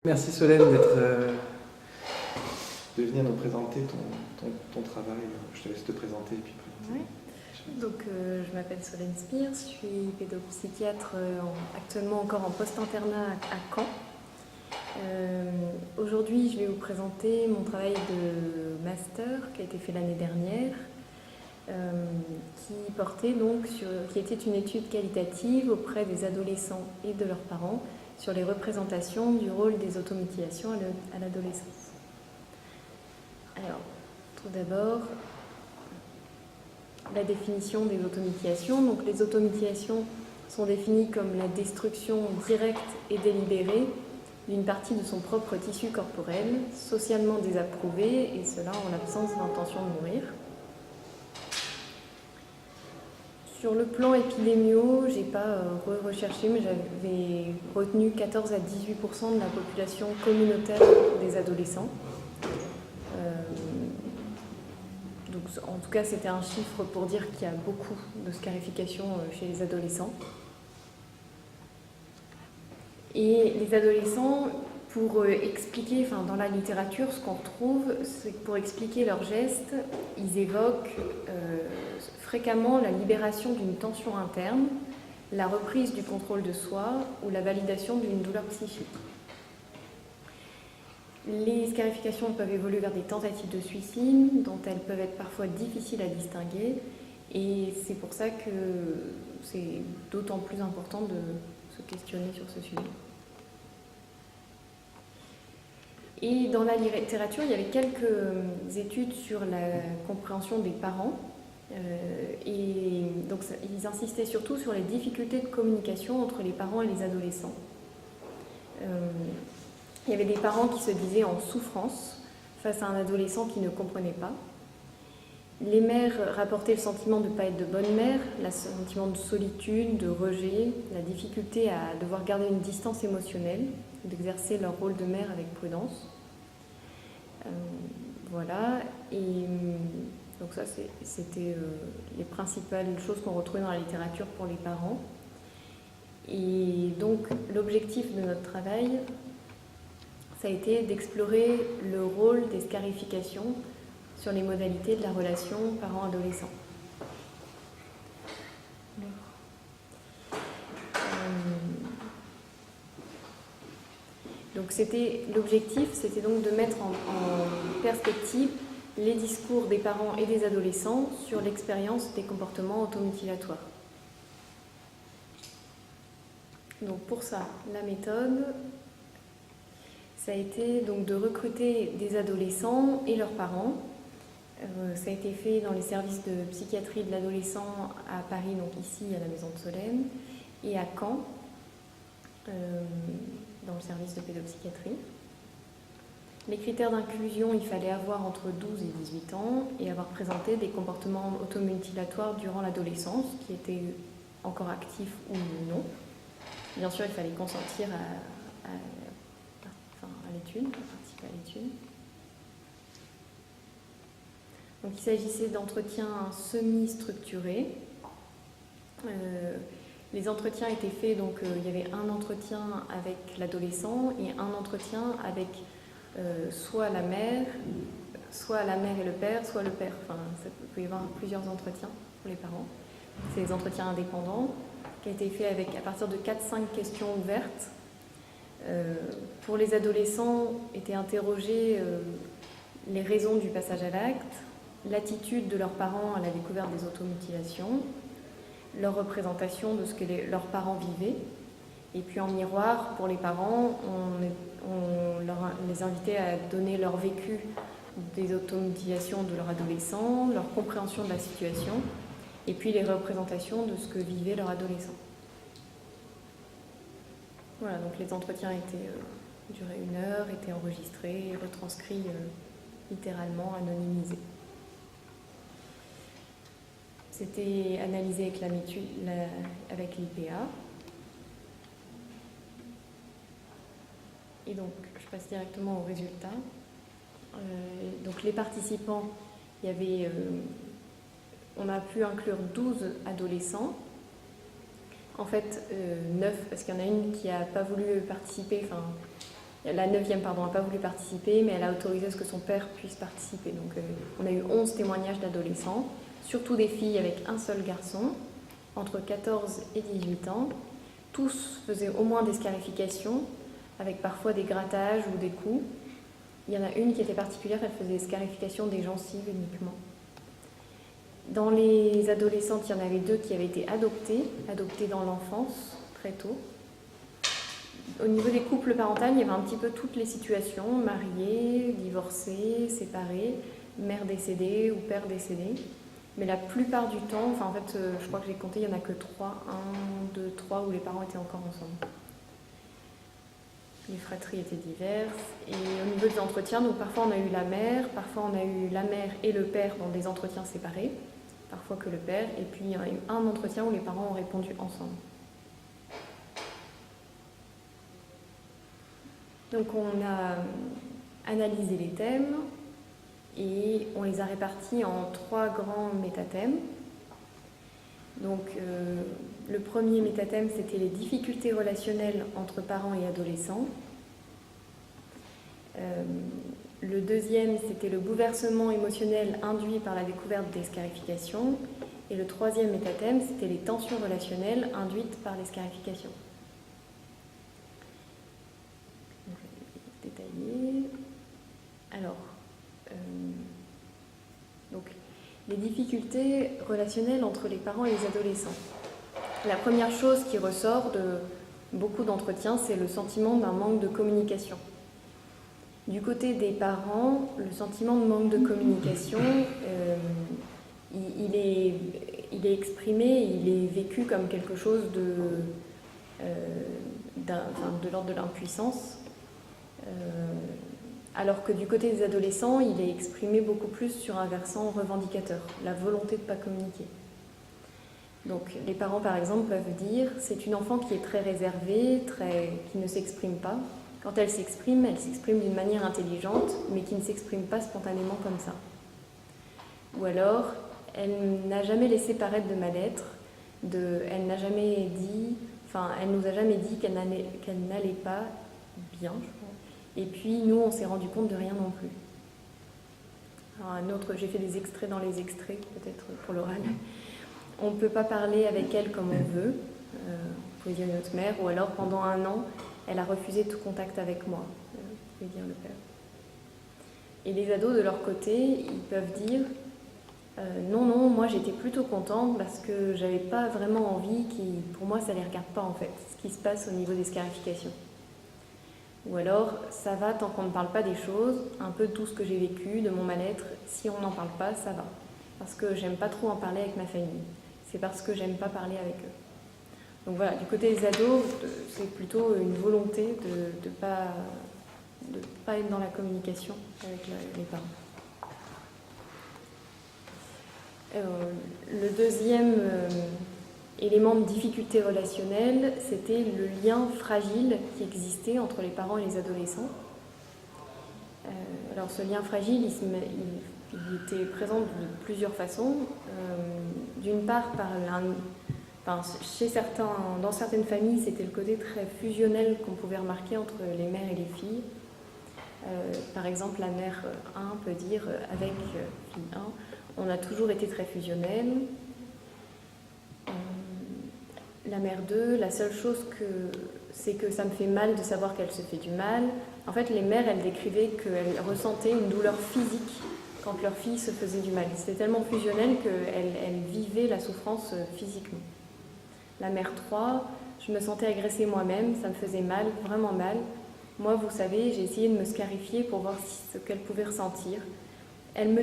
Merci Solène de venir nous présenter ton travail. Je te laisse te présenter et puis présenter. Ouais. Donc, je m'appelle Solène Spire, je suis pédopsychiatre actuellement encore en post-internat à Caen. Aujourd'hui, je vais vous présenter mon travail de master qui a été fait l'année dernière, qui portait donc qui était une étude qualitative auprès des adolescents et de leurs parents sur les représentations du rôle des automutilations à l'adolescence. Alors, tout d'abord, la définition des automutilations. Donc, les automutilations sont définies comme la destruction directe et délibérée d'une partie de son propre tissu corporel, socialement désapprouvé, et cela en l'absence d'intention de mourir. Sur le plan épidémio, je n'ai pas recherché, mais j'avais retenu 14 à 18% de la population communautaire des adolescents. Donc, en tout cas, c'était un chiffre pour dire qu'il y a beaucoup de scarification chez les adolescents. Et les adolescents, pour expliquer, dans la littérature, ce qu'on retrouve, c'est que pour expliquer leurs gestes, ils évoquent fréquemment la libération d'une tension interne, la reprise du contrôle de soi ou la validation d'une douleur psychique. Les scarifications peuvent évoluer vers des tentatives de suicide, dont elles peuvent être parfois difficiles à distinguer, et c'est pour ça que c'est d'autant plus important de se questionner sur ce sujet. Et dans la littérature, il y avait quelques études sur la compréhension des parents, et donc ils insistaient surtout sur les difficultés de communication entre les parents et les adolescents. Il y avait des parents qui se disaient en souffrance face à un adolescent qui ne comprenait pas. Les mères rapportaient le sentiment de ne pas être de bonnes mères, le sentiment de solitude, de rejet, la difficulté à devoir garder une distance émotionnelle, d'exercer leur rôle de mère avec prudence. Voilà, et donc ça c'était les principales choses qu'on retrouvait dans la littérature pour les parents. Et donc l'objectif de notre travail, ça a été d'explorer le rôle des scarifications sur les modalités de la relation parent-adolescent. Donc l'objectif, c'était donc de mettre en perspective les discours des parents et des adolescents sur l'expérience des comportements automutilatoires. Donc pour ça, la méthode, ça a été donc de recruter des adolescents et leurs parents. Ça a été fait dans les services de psychiatrie de l'adolescent à Paris, donc ici à la Maison de Solène, et à Caen, dans le service de pédopsychiatrie. Les critères d'inclusion, il fallait avoir entre 12 et 18 ans et avoir présenté des comportements automutilatoires durant l'adolescence, qui étaient encore actifs ou non. Bien sûr, il fallait consentir à l'étude, participer à l'étude. Donc, il s'agissait d'entretiens semi-structurés. Les entretiens étaient faits, donc il y avait un entretien avec l'adolescent et un entretien avec soit la mère et le père, soit le père. Enfin, ça peut y avoir plusieurs entretiens pour les parents. C'est des entretiens indépendants qui a été fait à partir de 4-5 questions ouvertes. Pour les adolescents, étaient interrogées les raisons du passage à l'acte, l'attitude de leurs parents à la découverte des automutilations, leur représentation de ce que leurs parents vivaient. Et puis en miroir, pour les parents, on les invitait à donner leur vécu des automutilations de leur adolescent, leur compréhension de la situation, et puis les représentations de ce que vivait leur adolescent. Voilà, donc les entretiens duraient 1 heure, étaient enregistrés, retranscrits littéralement, anonymisés. C'était analysé avec l'IPA. Et donc, je passe directement aux résultats. Donc, les participants, on a pu inclure 12 adolescents. En fait, 9, parce qu'il y en a une qui n'a pas voulu participer, La 9e, pardon, n'a pas voulu participer, mais elle a autorisé à ce que son père puisse participer. Donc on a eu 11 témoignages d'adolescents, surtout des filles avec un seul garçon, entre 14 et 18 ans. Tous faisaient au moins des scarifications, avec parfois des grattages ou des coups. Il y en a une qui était particulière, elle faisait des scarifications des gencives uniquement. Dans les adolescentes, il y en avait 2 qui avaient été adoptées dans l'enfance, très tôt. Au niveau des couples parentaux, il y avait un petit peu toutes les situations, mariés, divorcés, séparés, mère décédée ou père décédé. Mais la plupart du temps, enfin en fait, je crois que j'ai compté, il n'y en a que 3, 1, 2, 3 où les parents étaient encore ensemble. Les fratries étaient diverses. Et au niveau des entretiens, donc parfois on a eu la mère, parfois on a eu la mère et le père dans des entretiens séparés, parfois que le père, et puis il y en a eu un entretien où les parents ont répondu ensemble. Donc on a analysé les thèmes et on les a répartis en 3 grands métathèmes. Donc le premier métathème, c'était les difficultés relationnelles entre parents et adolescents. Le deuxième, c'était le bouleversement émotionnel induit par la découverte des scarifications. Et le troisième métathème, c'était les tensions relationnelles induites par les scarifications. Détaillé. Alors, donc, les difficultés relationnelles entre les parents et les adolescents. La première chose qui ressort de beaucoup d'entretiens, c'est le sentiment d'un manque de communication. Du côté des parents, le sentiment de manque de communication, il est exprimé, il est vécu comme quelque chose de l'ordre de l'impuissance. Alors que du côté des adolescents, il est exprimé beaucoup plus sur un versant revendicateur, la volonté de ne pas communiquer. Donc les parents, par exemple, peuvent dire « c'est une enfant qui est très réservée, qui ne s'exprime pas. Quand elle s'exprime d'une manière intelligente, mais qui ne s'exprime pas spontanément comme ça. » Ou alors « elle n'a jamais laissé paraître de mal-être, elle n'a jamais dit, elle nous a jamais dit qu'elle n'allait pas bien, je crois. Et puis nous, on s'est rendu compte de rien non plus. » Alors, un autre, j'ai fait des extraits dans les extraits, peut-être pour l'oral. « On ne peut pas parler avec elle comme on veut, pouvait dire notre mère, ou alors pendant 1 an, elle a refusé tout contact avec moi, pouvait dire le père. » Et les ados, de leur côté, ils peuvent dire non, moi j'étais plutôt contente parce que j'avais pas vraiment envie, pour moi ça les regarde pas en fait, ce qui se passe au niveau des scarifications. Ou alors, ça va tant qu'on ne parle pas des choses, un peu tout ce que j'ai vécu, de mon mal-être, si on n'en parle pas, ça va. Parce que j'aime pas trop en parler avec ma famille. C'est parce que j'aime pas parler avec eux. Donc voilà, du côté des ados, c'est plutôt une volonté de pas être dans la communication avec les parents. Le deuxième élément de difficulté relationnelle, c'était le lien fragile qui existait entre les parents et les adolescents. Alors ce lien fragile, il était présent de plusieurs façons. D'une part, chez dans certaines familles, c'était le côté très fusionnel qu'on pouvait remarquer entre les mères et les filles. Par exemple, la mère 1 peut dire avec fille 1, on a toujours été très fusionnels. La mère 2, la seule chose c'est que ça me fait mal de savoir qu'elle se fait du mal. En fait, les mères, elles décrivaient qu'elles ressentaient une douleur physique quand leur fille se faisait du mal. C'était tellement fusionnel qu'elles vivaient la souffrance physiquement. La mère 3, je me sentais agressée moi-même, ça me faisait mal, vraiment mal. Moi, vous savez, j'ai essayé de me scarifier pour voir ce qu'elle pouvait ressentir. Elle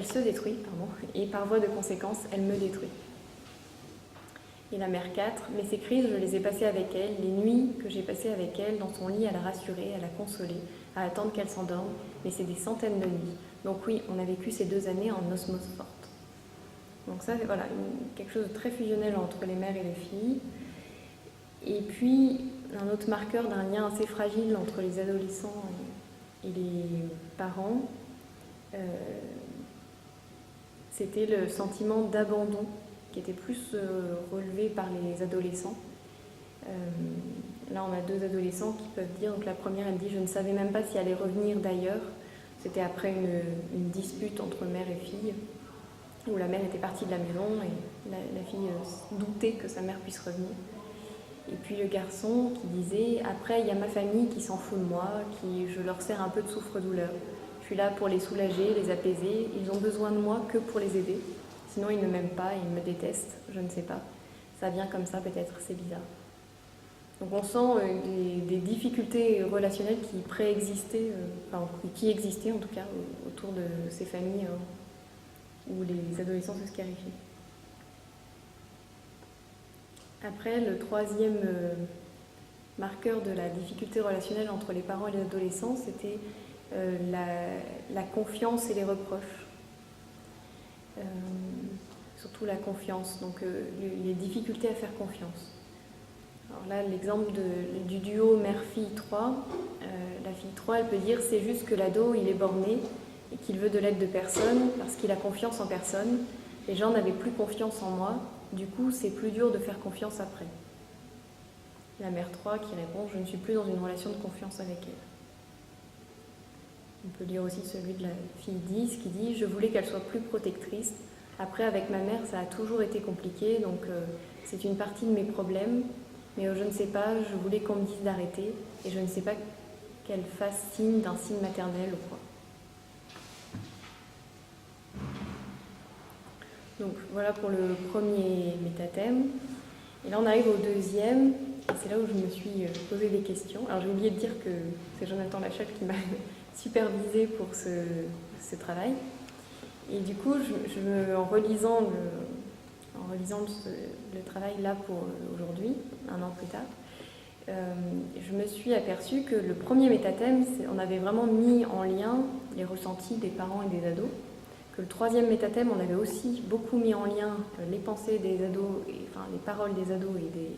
se détruit, et par voie de conséquence, elle me détruit. Et la mère 4, mais ces crises, je les ai passées avec elle, les nuits que j'ai passées avec elle, dans son lit, à la rassurer, à la consoler, à attendre qu'elle s'endorme, mais c'est des centaines de nuits. Donc oui, on a vécu ces 2 années en osmose forte. Donc ça, voilà, quelque chose de très fusionnel entre les mères et les filles. Et puis, un autre marqueur d'un lien assez fragile entre les adolescents et les parents, c'était le sentiment d'abandon qui était plus relevé par les adolescents. là, on a 2 adolescents qui peuvent dire, donc la première, elle dit « Je ne savais même pas si elle allait revenir d'ailleurs ». C'était après une dispute entre mère et fille, où la mère était partie de la maison et la fille doutait que sa mère puisse revenir. Et puis le garçon qui disait « Après, il y a ma famille qui s'en fout de moi, je leur sers un peu de souffre-douleur. Je suis là pour les soulager, les apaiser. Ils ont besoin de moi que pour les aider. Sinon, ils ne m'aiment pas, ils me détestent, je ne sais pas. Ça vient comme ça, peut-être, c'est bizarre. » Donc on sent des difficultés relationnelles qui préexistaient, qui existaient en tout cas autour de ces familles où les adolescents se scarifient. Après, le troisième marqueur de la difficulté relationnelle entre les parents et les adolescents, c'était la confiance et les reproches. Surtout la confiance, donc les difficultés à faire confiance. Alors là, l'exemple du duo mère-fille 3, la fille 3, elle peut dire « C'est juste que l'ado, il est borné et qu'il veut de l'aide de personne parce qu'il a confiance en personne. Les gens n'avaient plus confiance en moi. Du coup, c'est plus dur de faire confiance après. » La mère 3 qui répond « Je ne suis plus dans une relation de confiance avec elle. » On peut lire aussi celui de la fille 10 qui dit « Je voulais qu'elle soit plus protectrice. Après, avec ma mère, ça a toujours été compliqué, donc c'est une partie de mes problèmes. Mais je ne sais pas, je voulais qu'on me dise d'arrêter et je ne sais pas qu'elle fasse signe d'un signe maternel ou quoi. » Donc voilà pour le premier métathème. Et là on arrive au deuxième, et c'est là où je me suis posé des questions. Alors j'ai oublié de dire que c'est Jonathan Lachelle qui m'a supervisé pour ce travail. Et du coup, en relisant le travail là pour aujourd'hui, 1 an plus tard, je me suis aperçue que le premier métathème, on avait vraiment mis en lien les ressentis des parents et des ados. Que le troisième métathème, on avait aussi beaucoup mis en lien les pensées des ados, les paroles des ados et des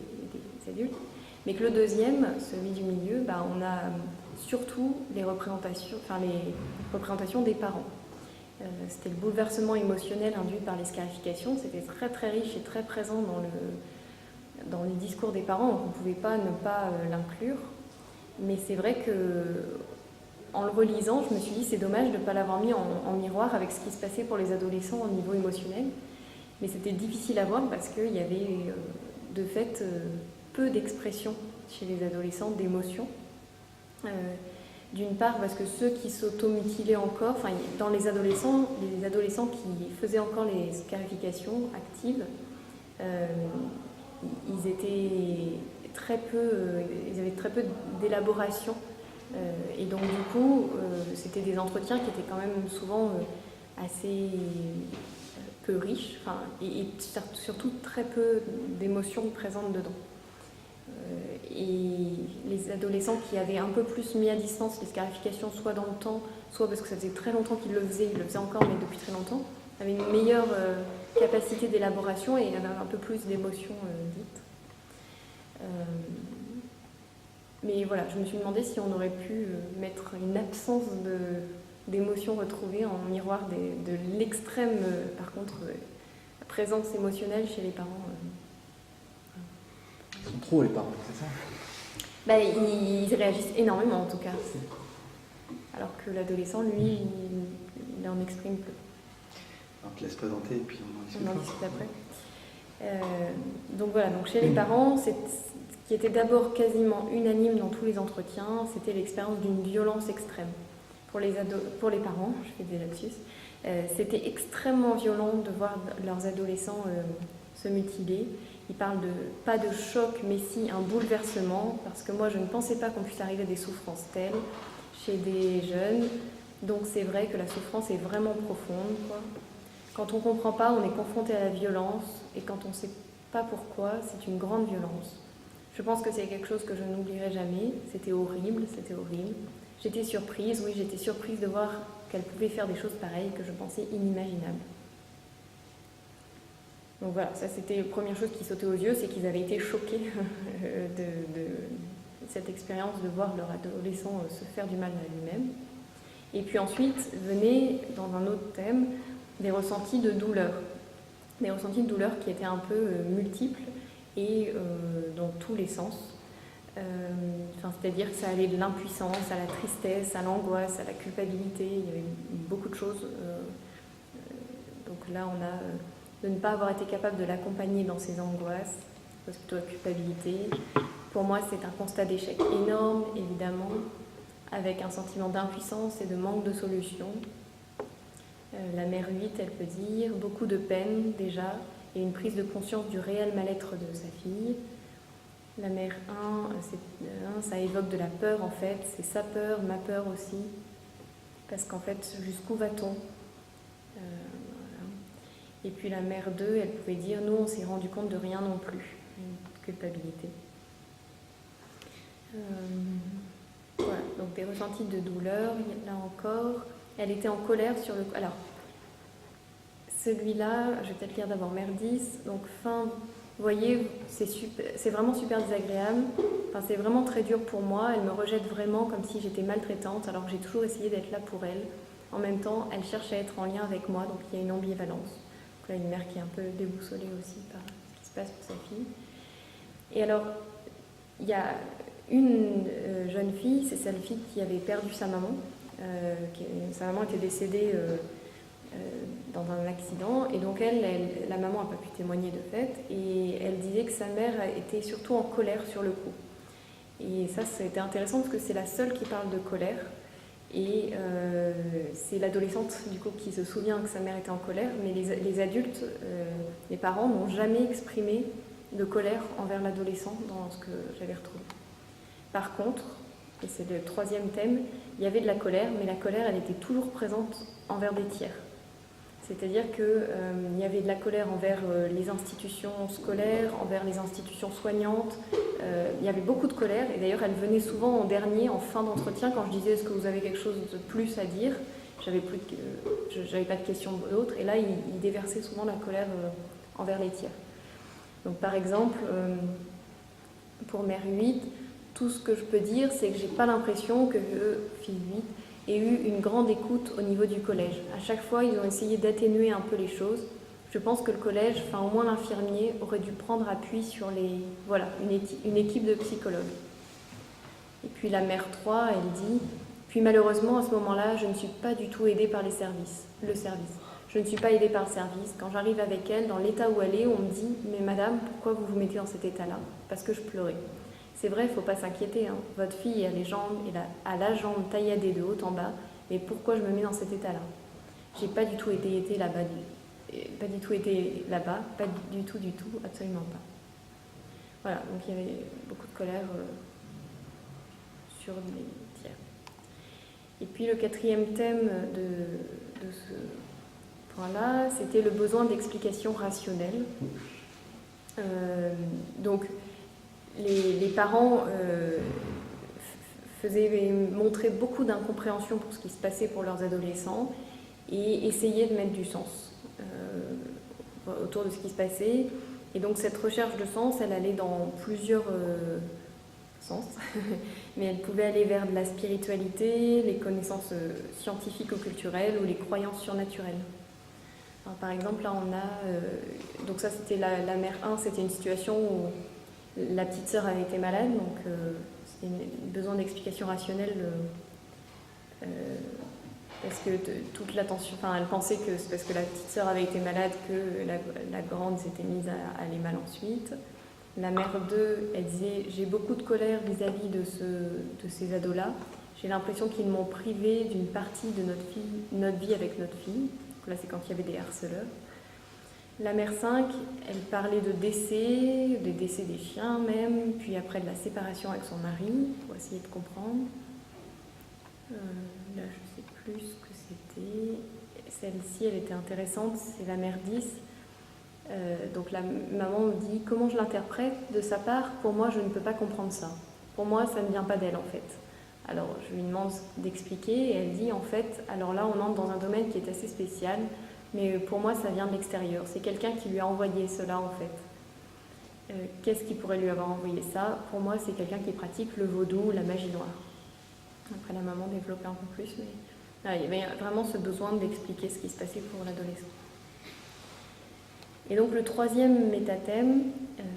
adultes, mais que le deuxième, celui du milieu, on a surtout les représentations des parents. C'était le bouleversement émotionnel induit par les scarifications, c'était très très riche et très présent dans les discours des parents, donc on ne pouvait pas ne pas l'inclure, mais c'est vrai que en le relisant, je me suis dit c'est dommage de ne pas l'avoir mis en miroir avec ce qui se passait pour les adolescents au niveau émotionnel. Mais c'était difficile à voir parce qu'il y avait de fait peu d'expression chez les adolescents d'émotions. D'une part parce que ceux qui s'automutilaient encore, dans les adolescents qui faisaient encore les scarifications actives, ils avaient très peu d'élaboration. Et donc du coup, c'était des entretiens qui étaient quand même souvent assez peu riches, et surtout très peu d'émotions présentes dedans. Et les adolescents qui avaient un peu plus mis à distance les scarifications, soit dans le temps, soit parce que ça faisait très longtemps qu'ils le faisaient, ils le faisaient encore, mais depuis très longtemps, avaient une meilleure capacité d'élaboration et avaient un peu plus d'émotions dites. Mais voilà, je me suis demandé si on aurait pu mettre une absence d'émotions retrouvées en miroir de l'extrême, par contre, présence émotionnelle chez les parents. Ils sont trop les parents, c'est ça ? Ils réagissent énormément en tout cas. Alors que l'adolescent, lui, il en exprime peu. Alors, je te laisse présenter et puis on en discute après. Donc voilà, donc chez les parents, ce qui était d'abord quasiment unanime dans tous les entretiens, c'était l'expérience d'une violence extrême. Pour les parents, je fais des lapsus, c'était extrêmement violent de voir leurs adolescents se mutiler. Ils parlent pas de choc, mais si un bouleversement, parce que moi je ne pensais pas qu'on puisse arriver à des souffrances telles chez des jeunes. Donc c'est vrai que la souffrance est vraiment profonde, quoi. Quand on ne comprend pas, on est confronté à la violence, et quand on ne sait pas pourquoi, c'est une grande violence. Je pense que c'est quelque chose que je n'oublierai jamais. C'était horrible, c'était horrible. J'étais surprise de voir qu'elle pouvait faire des choses pareilles que je pensais inimaginables. Donc voilà, ça c'était la première chose qui sautait aux yeux, c'est qu'ils avaient été choqués de cette expérience de voir leur adolescent se faire du mal à lui-même. Et puis ensuite venait, dans un autre thème, des ressentis de douleur. Des ressentis de douleur qui étaient un peu multiples et dans tous les sens. C'est-à-dire que ça allait de l'impuissance à la tristesse, à l'angoisse, à la culpabilité. Il y avait beaucoup de choses. Donc là, on a de ne pas avoir été capable de l'accompagner dans ses angoisses, plutôt la culpabilité. Pour moi, c'est un constat d'échec énorme, évidemment, avec un sentiment d'impuissance et de manque de solution. La mère 8, elle peut dire beaucoup de peine déjà, et une prise de conscience du réel mal-être de sa fille. La mère 1, ça évoque de la peur en fait, c'est sa peur, ma peur aussi, parce qu'en fait, jusqu'où va-t-on ? Voilà. Et puis la mère 2, elle pouvait dire, nous on s'est rendu compte de rien non plus, une culpabilité. Voilà, donc des ressentis de douleur, là encore, elle était en colère sur le... Alors, celui-là, je vais peut-être lire d'abord mère 10, donc vous voyez, c'est vraiment super désagréable. Enfin, c'est vraiment très dur pour moi. Elle me rejette vraiment comme si j'étais maltraitante, alors que j'ai toujours essayé d'être là pour elle. En même temps, elle cherche à être en lien avec moi, donc il y a une ambivalence. Donc là, une mère qui est un peu déboussolée aussi par ce qui se passe pour sa fille. Et alors, il y a une jeune fille, c'est celle fille qui avait perdu sa maman. Sa maman était décédée dans un accident, et donc la maman n'a pas pu témoigner de fait, et elle disait que sa mère était surtout en colère sur le coup. Et ça, c'était intéressant parce que c'est la seule qui parle de colère, et c'est l'adolescente du coup qui se souvient que sa mère était en colère, mais les adultes, les parents n'ont jamais exprimé de colère envers l'adolescent dans ce que j'avais retrouvé. Par contre, et c'est le troisième thème, il y avait de la colère, mais la colère, elle était toujours présente envers des tiers. C'est-à-dire qu'il y avait de la colère envers les institutions scolaires, envers les institutions soignantes. Il y avait beaucoup de colère, et d'ailleurs elle venait souvent en dernier, en fin d'entretien, quand je disais est-ce que vous avez quelque chose de plus à dire. J'avais pas de questions d'autres, et là il déversait souvent la colère envers les tiers. Donc par exemple, pour mère 8, tout ce que je peux dire, c'est que j'ai pas l'impression que fille 8 ait eu une grande écoute au niveau du collège. À chaque fois, ils ont essayé d'atténuer un peu les choses. Je pense que le collège, enfin au moins l'infirmier, aurait dû prendre appui sur une équipe de psychologues. Et puis la mère 3, elle dit « Puis malheureusement, à ce moment-là, je ne suis pas du tout aidée par le service. Je ne suis pas aidée par le service. Quand j'arrive avec elle, dans l'état où elle est, on me dit « Mais madame, pourquoi vous vous mettez dans cet état-là » Parce que je pleurais. C'est vrai, il ne faut pas s'inquiéter. Hein. Votre fille a la jambe tailladée de haut en bas. Mais pourquoi je me mets dans cet état-là ? J'ai pas du tout été là-bas. Pas du tout, absolument pas. Voilà, donc il y avait beaucoup de colère sur les tiers. Et puis le quatrième thème de ce point-là, c'était le besoin d'explications rationnelles. Donc, les parents montraient beaucoup d'incompréhension pour ce qui se passait pour leurs adolescents et essayaient de mettre du sens autour de ce qui se passait. Et donc cette recherche de sens, elle allait dans plusieurs sens, mais elle pouvait aller vers de la spiritualité, les connaissances scientifiques ou culturelles ou les croyances surnaturelles. Alors, par exemple, là on a... donc ça c'était la mère 1, c'était une situation où la petite sœur avait été malade, donc c'était besoin d'explications rationnelles parce que toute l'attention, enfin elle pensait que c'est parce que la petite sœur avait été malade que la grande s'était mise à aller mal ensuite. La mère 2, elle disait j'ai beaucoup de colère vis-à-vis de ces ados-là. J'ai l'impression qu'ils m'ont privée d'une partie de notre vie avec notre fille. Donc là c'est quand il y avait des harceleurs. La mère 5, elle parlait de décès, des décès des chiens même, puis après de la séparation avec son mari, pour essayer de comprendre. Là, je ne sais plus ce que c'était. Celle-ci, elle était intéressante, c'est la mère 10. Donc la maman me dit « Comment je l'interprète de sa part ? Pour moi, je ne peux pas comprendre ça. Pour moi, ça ne vient pas d'elle, en fait. » Alors, je lui demande d'expliquer, et elle dit « En fait, alors là, on entre dans un domaine qui est assez spécial. » Mais pour moi, ça vient de l'extérieur. C'est quelqu'un qui lui a envoyé cela, en fait. Qu'est-ce qui pourrait lui avoir envoyé ça ? Pour moi, c'est quelqu'un qui pratique le vaudou, la magie noire. Après, la maman développait un peu plus, mais il y avait vraiment ce besoin d'expliquer ce qui se passait pour l'adolescent. Et donc le troisième métathème,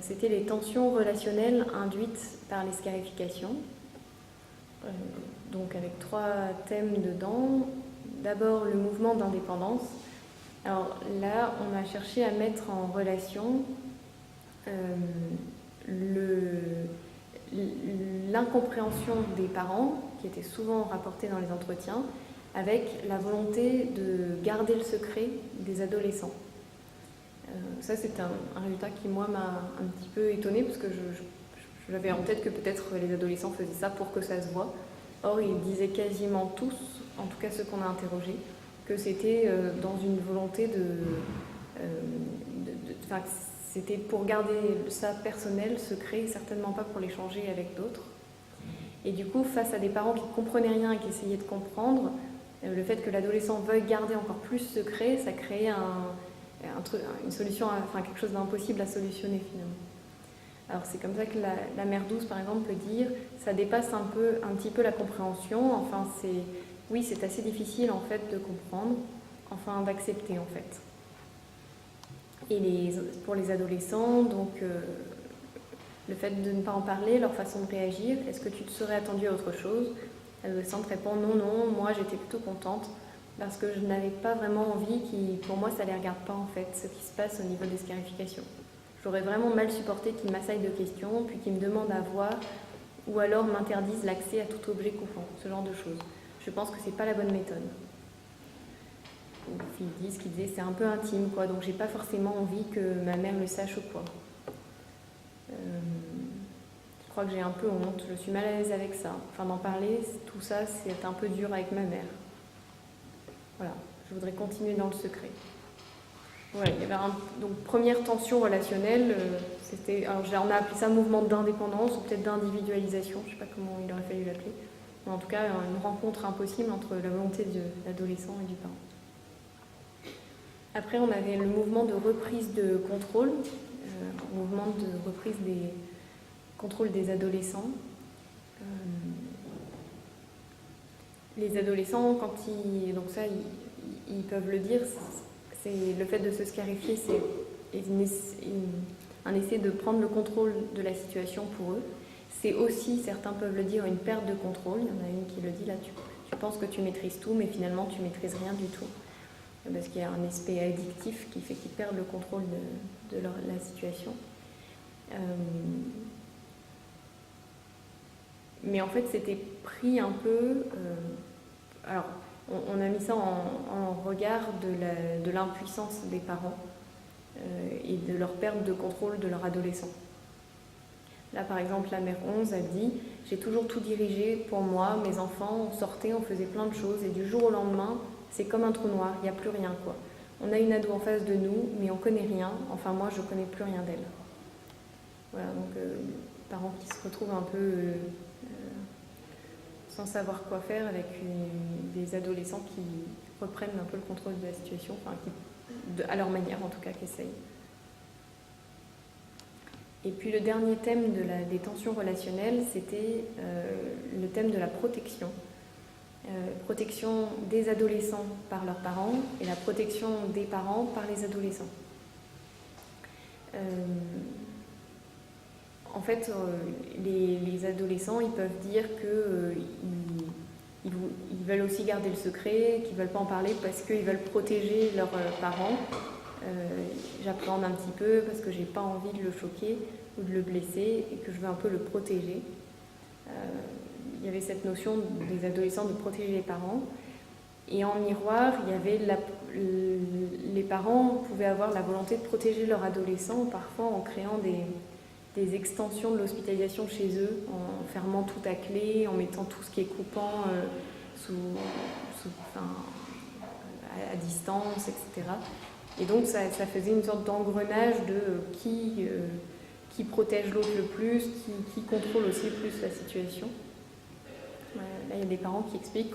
c'était les tensions relationnelles induites par les scarifications. Donc avec 3 thèmes dedans. D'abord le mouvement d'indépendance. Alors là, on a cherché à mettre en relation l'incompréhension des parents, qui était souvent rapportée dans les entretiens, avec la volonté de garder le secret des adolescents. Ça, c'est un résultat qui, moi, m'a un petit peu étonnée, parce que j'avais en tête que peut-être les adolescents faisaient ça pour que ça se voit. Or, ils disaient quasiment tous, en tout cas ceux qu'on a interrogés, que c'était dans une volonté c'était pour garder ça personnel, secret, certainement pas pour l'échanger avec d'autres. Et du coup, face à des parents qui ne comprenaient rien et qui essayaient de comprendre, le fait que l'adolescent veuille garder encore plus secret, ça créait une solution, quelque chose d'impossible à solutionner finalement. Alors c'est comme ça que la mère douce, par exemple, peut dire, ça dépasse un petit peu la compréhension. Enfin, c'est assez difficile en fait de comprendre, enfin d'accepter en fait. Et pour les adolescents, donc le fait de ne pas en parler, leur façon de réagir, est-ce que tu te serais attendu à autre chose? L'adolescente répond non, moi j'étais plutôt contente parce que je n'avais pas vraiment envie pour moi ça ne les regarde pas en fait, ce qui se passe au niveau des scarifications. J'aurais vraiment mal supporté qu'ils m'assaillent de questions, puis qu'ils me demandent à voir, ou alors m'interdisent l'accès à tout objet coupant, ce genre de choses. Je pense que c'est pas la bonne méthode. Ils disent c'est un peu intime, quoi, donc j'ai pas forcément envie que ma mère le sache ou quoi. Je crois que j'ai un peu honte, je suis mal à l'aise avec ça. Enfin, d'en parler, tout ça, c'est un peu dur avec ma mère. Voilà, je voudrais continuer dans le secret. Ouais, il y avait donc première tension relationnelle, alors on a appelé ça mouvement d'indépendance ou peut-être d'individualisation, je ne sais pas comment il aurait fallu l'appeler, mais en tout cas une rencontre impossible entre la volonté de l'adolescent et du parent. Après on avait le mouvement de reprise de contrôle, mouvement de reprise des contrôles des adolescents. Les adolescents, quand ils peuvent le dire, c'est le fait de se scarifier, c'est un essai de prendre le contrôle de la situation pour eux. C'est aussi, certains peuvent le dire, une perte de contrôle. Il y en a une qui le dit là, tu penses que tu maîtrises tout, mais finalement tu maîtrises rien du tout. Parce qu'il y a un aspect addictif qui fait qu'ils perdent le contrôle de la situation. Mais en fait, c'était pris un peu... alors, on a mis ça en regard de l'impuissance des parents et de leur perte de contrôle de leur adolescent. Là, par exemple, la mère 11 a dit « J'ai toujours tout dirigé pour moi, mes enfants, on sortait, on faisait plein de choses, et du jour au lendemain, c'est comme un trou noir, il n'y a plus rien, quoi. On a une ado en face de nous, mais on ne connaît rien, enfin moi, je ne connais plus rien d'elle. » Voilà, donc parents qui se retrouvent un peu sans savoir quoi faire avec des adolescents qui reprennent un peu le contrôle de la situation, enfin, à leur manière en tout cas, qui essayent. Et puis le dernier thème des tensions relationnelles, c'était le thème de la protection. Protection des adolescents par leurs parents et la protection des parents par les adolescents. En fait, les adolescents, ils peuvent dire qu'ils veulent aussi garder le secret, qu'ils ne veulent pas en parler parce qu'ils veulent protéger leurs parents. J'appréhende un petit peu parce que je n'ai pas envie de le choquer ou de le blesser et que je veux un peu le protéger. Il y avait cette notion des adolescents de protéger les parents. Et en miroir, il y avait les parents pouvaient avoir la volonté de protéger leur adolescent, parfois en créant des extensions de l'hospitalisation chez eux, en fermant tout à clé, en mettant tout ce qui est coupant à distance, etc. Et donc ça faisait une sorte d'engrenage de qui protège l'autre le plus, qui contrôle aussi le plus la situation. Là, il y a des parents qui expliquent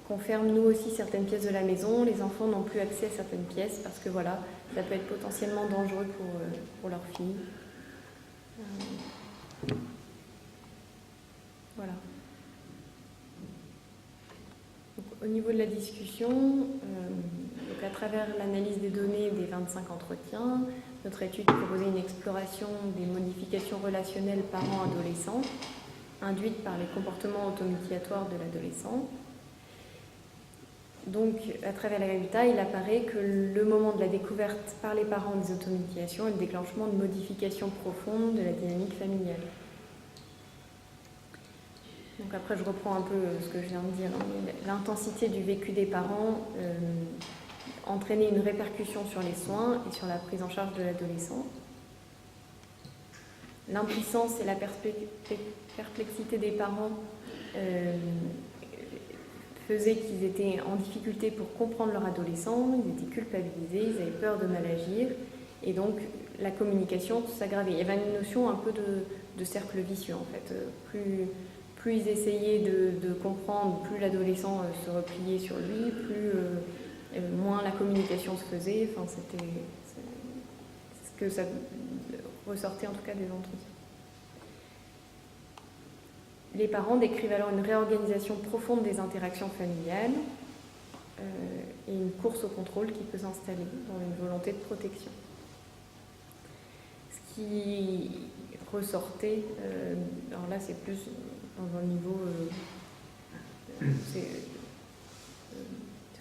qu'on ferme nous aussi certaines pièces de la maison, les enfants n'ont plus accès à certaines pièces parce que voilà, ça peut être potentiellement dangereux pour leur fille. Voilà. Donc, au niveau de la discussion, donc Donc à travers l'analyse des données des 25 entretiens, notre étude proposait une exploration des modifications relationnelles parents-adolescents induites par les comportements automutilatoires de l'adolescent. Donc, à travers les résultats, il apparaît que le moment de la découverte par les parents des automutilations est le déclenchement de modifications profondes de la dynamique familiale. Donc après, je reprends un peu ce que je viens de dire. L'intensité du vécu des parents entraînait une répercussion sur les soins et sur la prise en charge de l'adolescent. L'impuissance et la perplexité des parents faisaient qu'ils étaient en difficulté pour comprendre leur adolescent, ils étaient culpabilisés, ils avaient peur de mal agir, et donc la communication s'aggravait. Il y avait une notion un peu de cercle vicieux en fait. Plus ils essayaient de comprendre, plus l'adolescent se repliait sur lui, moins la communication se faisait. Enfin, c'est ce que ça ressortait en tout cas des entretiens. Les parents décrivent alors une réorganisation profonde des interactions familiales et une course au contrôle qui peut s'installer dans une volonté de protection. Ce qui ressortait, alors là c'est plus dans un niveau...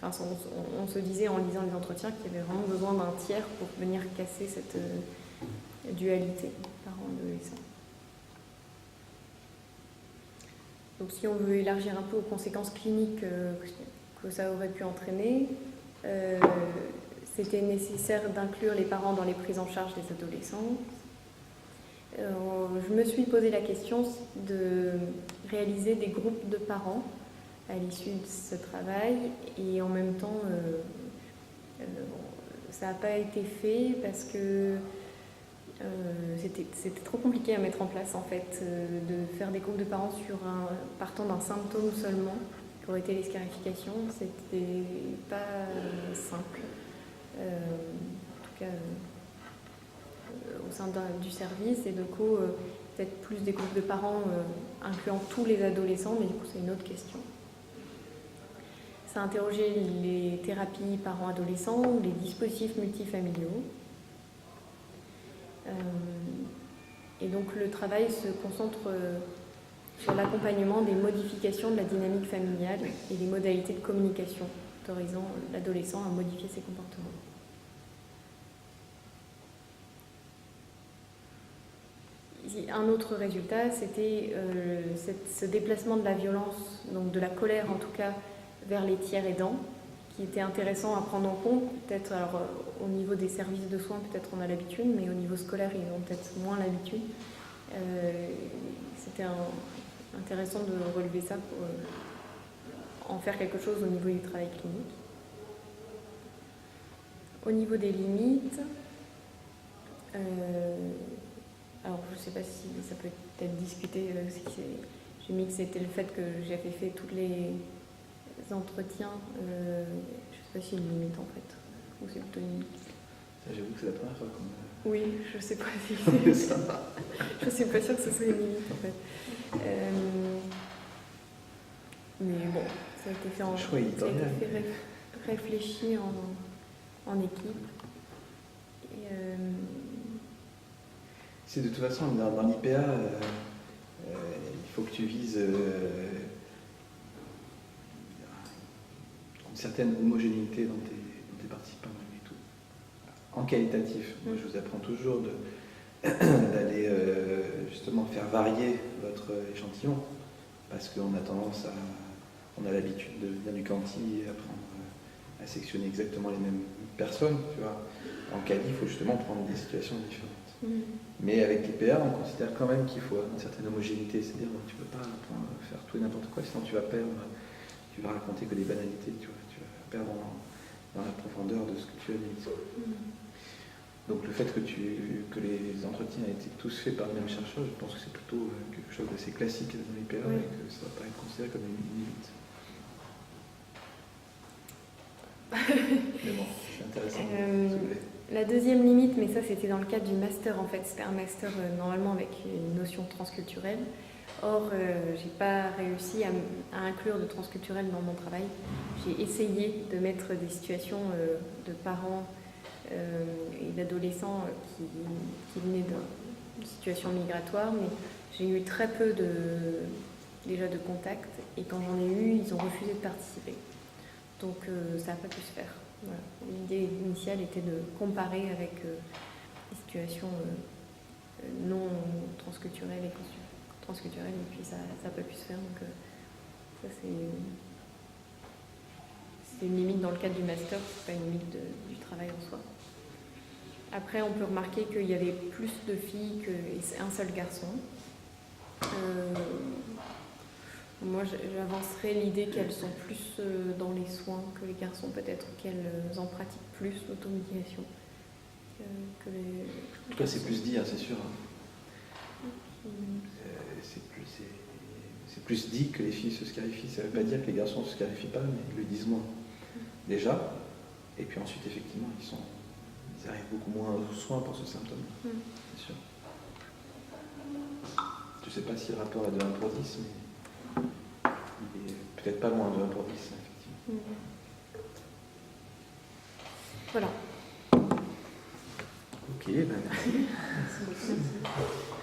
on se disait en lisant les entretiens qu'il y avait vraiment besoin d'un tiers pour venir casser cette dualité parents-adolescents. Donc si on veut élargir un peu aux conséquences cliniques que ça aurait pu entraîner, c'était nécessaire d'inclure les parents dans les prises en charge des adolescents. Je me suis posé la question de réaliser des groupes de parents à l'issue de ce travail, et en même temps ça n'a pas été fait parce que c'était trop compliqué à mettre en place en fait, de faire des groupes de parents partant d'un symptôme seulement, qui aurait été les scarifications. C'était pas simple, en tout cas au sein du service, et du coup peut-être plus des groupes de parents incluant tous les adolescents, mais du coup c'est une autre question. Ça a interrogé les thérapies parents-adolescents ou les dispositifs multifamiliaux. Et donc le travail se concentre sur l'accompagnement des modifications de la dynamique familiale et des modalités de communication autorisant l'adolescent à modifier ses comportements. Un autre résultat, c'était ce déplacement de la violence, donc de la colère en tout cas, vers les tiers aidants, qui était intéressant à prendre en compte. Peut-être, alors au niveau des services de soins, peut-être on a l'habitude, mais au niveau scolaire, ils ont peut-être moins l'habitude. C'était intéressant de relever ça pour en faire quelque chose au niveau du travail clinique. Au niveau des limites, alors je ne sais pas si ça peut être discuté, j'ai mis que c'était le fait que j'avais fait tous les entretiens, je ne sais pas si c'est une limite en fait, ou c'est plutôt une limite. J'avoue que c'est la première fois qu'on... Oui, je ne sais pas si c'est... Je ne suis pas sûre que ce soit une limite en fait. Mais bon, ça a été fait, réfléchi en équipe. Et, c'est de toute façon, dans l'IPA, il faut que tu vises une certaine homogénéité dans tes participants et tout. En qualitatif, moi je vous apprends toujours d'aller justement faire varier votre échantillon, parce qu'on a tendance on a l'habitude de venir du quanti et apprendre à sectionner exactement les mêmes personnes, tu vois. En quali, il faut justement prendre des situations différentes. Mais avec les PA, on considère quand même qu'il faut une certaine homogénéité, c'est-à-dire que tu ne peux pas faire tout et n'importe quoi, sinon tu vas perdre, tu vas raconter que des banalités, tu vas perdre dans la profondeur de ce que tu as dit. Donc le fait que les entretiens aient été tous faits par le même chercheur, je pense que c'est plutôt quelque chose d'assez classique dans les PA, et que ça ne va pas être considéré comme une limite. Mais bon, c'est intéressant. La deuxième limite, mais ça c'était dans le cadre du master en fait, c'était un master normalement avec une notion transculturelle. Or, j'ai pas réussi à inclure de transculturel dans mon travail. J'ai essayé de mettre des situations de parents et d'adolescents qui venaient d'une situation migratoire, mais j'ai eu très peu déjà de contacts, et quand j'en ai eu, ils ont refusé de participer. Donc ça n'a pas pu se faire. Voilà. L'idée initiale était de comparer avec les situations non transculturelles et transculturelles, et puis ça n'a pas pu se faire. Donc ça c'est une limite dans le cadre du master, c'est pas une limite du travail en soi. Après, on peut remarquer qu'il y avait plus de filles qu'un seul garçon. Moi, j'avancerais l'idée qu'elles sont plus dans les soins que les garçons, peut-être qu'elles en pratiquent plus l'automédication que les... En tout cas, c'est plus dit, hein, c'est sûr. C'est plus dit que les filles se scarifient. Ça ne veut pas dire que les garçons ne se scarifient pas, mais ils le disent moins. Déjà. Et puis ensuite, effectivement, ils arrivent beaucoup moins aux soins pour ce symptôme. C'est sûr. Je ne sais pas si le rapport est de 1 pour 10, mais il est peut-être pas loin de 1 pour 10, effectivement. Voilà. Ok, ben merci. Merci beaucoup.